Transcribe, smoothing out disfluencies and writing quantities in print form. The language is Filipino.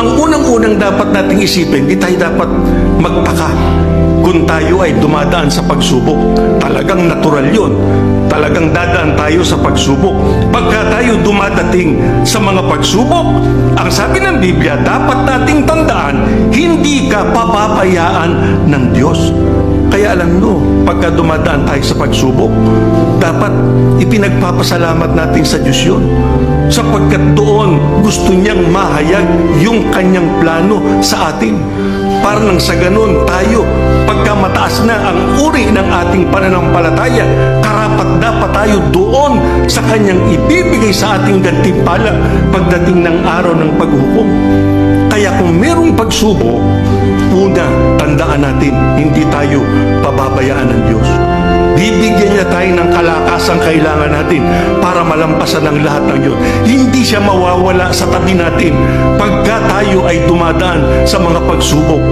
ang unang-unang dapat nating isipin, di tayo dapat magtaka kung tayo ay dumadaan sa pagsubok. Talagang natural yun. Talagang dadaan tayo sa pagsubok. Pagka tayo dumadating sa mga pagsubok, ang sabi ng Biblia, dapat nating tandaan, hindi ka pababayaan ng Diyos. Kaya alam nyo, pagka dumadaan tayo sa pagsubok, dapat ipinagpapasalamat natin sa Diyos yun. Sapagkat doon gusto niyang mahayag yung kanyang plano sa atin. Para nang sa ganun tayo, pagka mataas na ang uri ng ating pananampalataya, karapat dapat tayo doon sa kanyang ibibigay sa ating gantimpala pagdating ng araw ng paghukom. Kaya kung merong pagsubok, una, tandaan natin, hindi tayo pababayaan ng Diyos. Bibigyan niya tayo ng kalakasang kailangan natin para malampasan ang lahat ng yun. Hindi siya mawawala sa tabi natin pagka tayo ay dumadaan sa mga pagsubok.